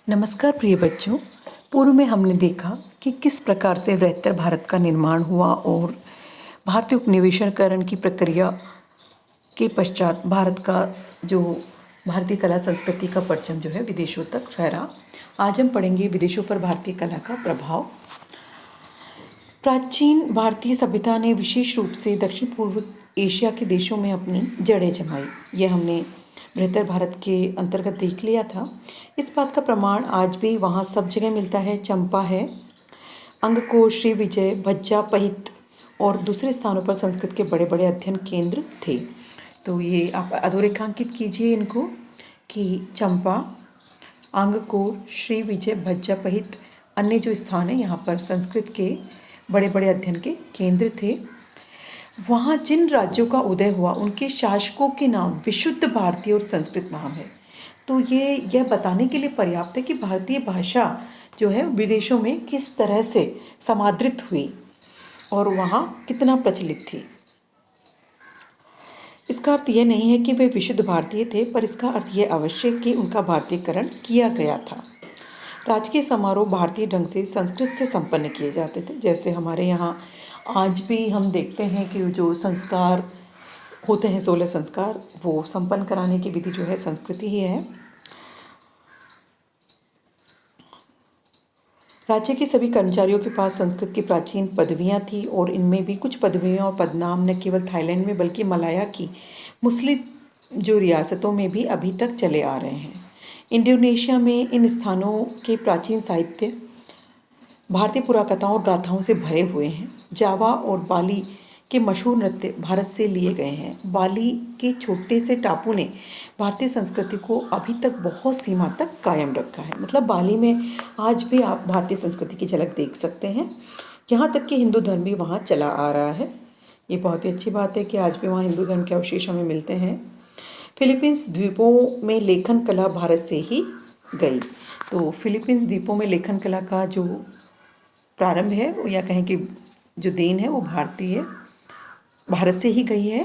नमस्कार प्रिय बच्चों। पूर्व में हमने देखा कि किस प्रकार से वृहत्तर भारत का निर्माण हुआ और भारतीय उपनिवेशीकरण की प्रक्रिया के पश्चात भारत का जो भारतीय कला संस्कृति का परचम जो है विदेशों तक फैला। आज हम पढ़ेंगे विदेशों पर भारतीय कला का प्रभाव। प्राचीन भारतीय सभ्यता ने विशेष रूप से दक्षिण पूर्व एशिया के देशों में अपनी जड़ें जमाई। ये हमने बृहत्तर भारत के अंतर्गत देख लिया था। इस बात का प्रमाण आज भी वहाँ सब जगह मिलता है। चंपा है, अंगकोर, श्री विजय, भज्जा, पहित और दूसरे स्थानों पर संस्कृत के बड़े बड़े अध्ययन केंद्र थे। तो ये आप अधोरेखांकित कीजिए इनको कि चंपा, अंगकोर, श्री विजय, भज्जा, पहित अन्य जो स्थान है यहाँ पर संस्कृत के बड़े बड़े अध्ययन के केंद्र थे। वहाँ जिन राज्यों का उदय हुआ उनके शासकों के नाम विशुद्ध भारतीय और संस्कृत नाम है। तो ये यह बताने के लिए पर्याप्त है कि भारतीय भाषा जो है विदेशों में किस तरह से समादृत हुई और वहाँ कितना प्रचलित थी। इसका अर्थ यह नहीं है कि वे विशुद्ध भारतीय थे, पर इसका अर्थ यह अवश्य कि उनका भारतीयकरण किया गया था। राजकीय समारोह भारतीय ढंग से संस्कृत से संपन्न किए जाते थे। जैसे हमारे यहाँ आज भी हम देखते हैं कि जो संस्कार होते हैं 16 संस्कार, वो संपन्न कराने की विधि जो है संस्कृति ही है। राज्य के सभी कर्मचारियों के पास संस्कृत की प्राचीन पदवियां थी और इनमें भी कुछ पदवियां और पदनाम न केवल थाईलैंड में बल्कि मलाया की मुस्लिम जो रियासतों में भी अभी तक चले आ रहे हैं। इंडोनेशिया में इन स्थानों के प्राचीन साहित्य भारतीय पुराकथाओं और गाथाओं से भरे हुए हैं। जावा और बाली के मशहूर नृत्य भारत से लिए गए हैं। बाली के छोटे से टापू ने भारतीय संस्कृति को अभी तक बहुत सीमा तक कायम रखा है। मतलब बाली में आज भी आप भारतीय संस्कृति की झलक देख सकते हैं। यहाँ तक कि हिंदू धर्म भी वहाँ चला आ रहा है। ये बहुत ही अच्छी बात है कि आज भी वहाँ हिंदू धर्म के अवशेष हमें मिलते हैं। फिलीपींस द्वीपों में लेखन कला भारत से ही गई। तो फिलीपींस द्वीपों में लेखन कला का जो प्रारंभ है या कहें कि जो देन है वो भारत से ही गई है।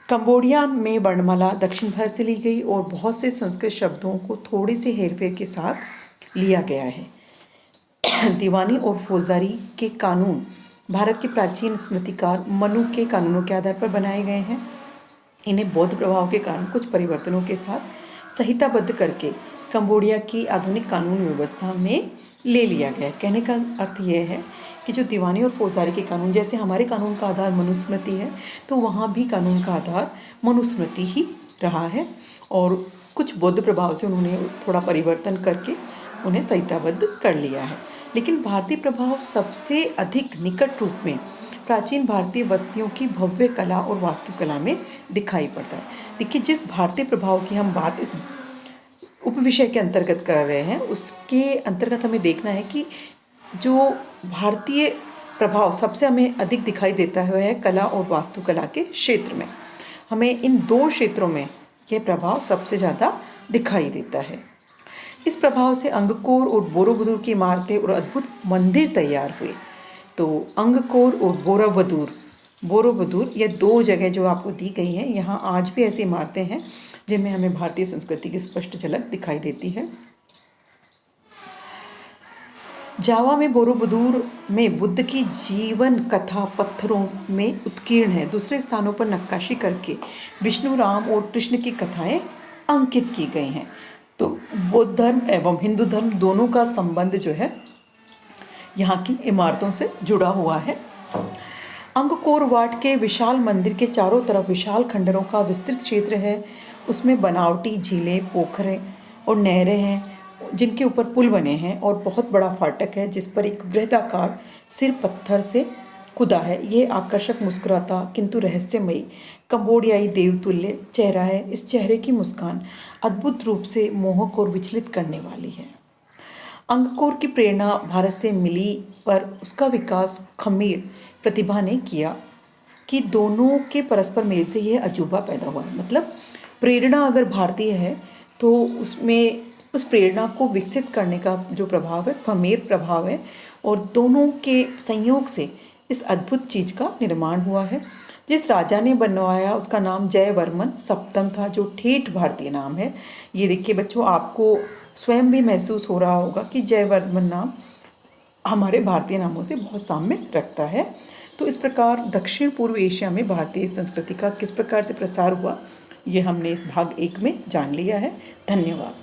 कंबोडिया में वर्णमाला दक्षिण भारत से ली गई और बहुत से संस्कृत शब्दों को थोड़े से हेरफेर के साथ लिया गया है। दीवानी और फौजदारी के कानून भारत के प्राचीन स्मृतिकार मनु के कानूनों के आधार पर बनाए गए हैं। इन्हें बौद्ध प्रभाव के कारण कुछ परिवर्तनों के साथ संहिताबद्ध करके कंबोडिया की आधुनिक कानून व्यवस्था में ले लिया गया। कहने का अर्थ यह है कि जो दीवानी और फौजदारी के कानून, जैसे हमारे कानून का आधार मनुस्मृति है, तो वहाँ भी कानून का आधार मनुस्मृति ही रहा है और कुछ बौद्ध प्रभाव से उन्होंने थोड़ा परिवर्तन करके उन्हें संहिताबद्ध कर लिया है। लेकिन भारतीय प्रभाव सबसे अधिक निकट रूप में प्राचीन भारतीय बस्तियों की भव्य कला और वास्तुकला में दिखाई पड़ता है। देखिए, जिस भारतीय प्रभाव की हम बात इस उपविषय के अंतर्गत कर रहे हैं, उसके अंतर्गत हमें देखना है कि जो भारतीय प्रभाव सबसे हमें अधिक दिखाई देता है कला और वास्तुकला के क्षेत्र में। हमें इन दो क्षेत्रों में यह प्रभाव सबसे ज़्यादा दिखाई देता है। इस प्रभाव से अंगकोर और बोरोबुदुर की इमारतें और अद्भुत मंदिर तैयार हुए। तो अंगकोर और बोरोबुदुर ये दो जगह जो आपको दी गई हैं, यहाँ आज भी ऐसी इमारतें हैं जिनमें हमें भारतीय संस्कृति की स्पष्ट झलक दिखाई देती है। जावा में बोरोबुदुर में बुद्ध की जीवन कथा पत्थरों में उत्कीर्ण है। दूसरे स्थानों पर नक्काशी करके विष्णु, राम और कृष्ण की कथाएं अंकित की गई हैं। तो बौद्ध धर्म एवं हिंदू धर्म दोनों का संबंध जो है यहाँ की इमारतों से जुड़ा हुआ है। अंगकोर वाट के विशाल मंदिर के चारों तरफ विशाल खंडरों का विस्तृत क्षेत्र है। उसमें बनावटी झीलें, पोखरें और नहरें हैं जिनके ऊपर पुल बने हैं और बहुत बड़ा फाटक है जिस पर एक वृहदाकार सिर पत्थर से खुदा है। ये आकर्षक मुस्कुराता किंतु रहस्यमयी कंबोडियाई देवतुल्य चेहरा है। इस चेहरे की मुस्कान अद्भुत रूप से मोहक और विचलित करने वाली है। अंगकोर की प्रेरणा भारत से मिली, पर उसका विकास खमीर प्रतिभा ने किया कि दोनों के परस्पर मेल से यह अजूबा पैदा हुआ। मतलब प्रेरणा अगर भारतीय है तो उसमें उस प्रेरणा को विकसित करने का जो प्रभाव है खमीर प्रभाव है और दोनों के संयोग से इस अद्भुत चीज़ का निर्माण हुआ है। जिस राजा ने बनवाया उसका नाम जयवर्मन सप्तम था, जो ठेठ भारतीय नाम है। ये देखिए बच्चों, आपको स्वयं भी महसूस हो रहा होगा कि जयवर्धन नाम हमारे भारतीय नामों से बहुत साम्य रखता है। तो इस प्रकार दक्षिण पूर्व एशिया में भारतीय संस्कृति का किस प्रकार से प्रसार हुआ, ये हमने इस भाग 1 में जान लिया है। धन्यवाद।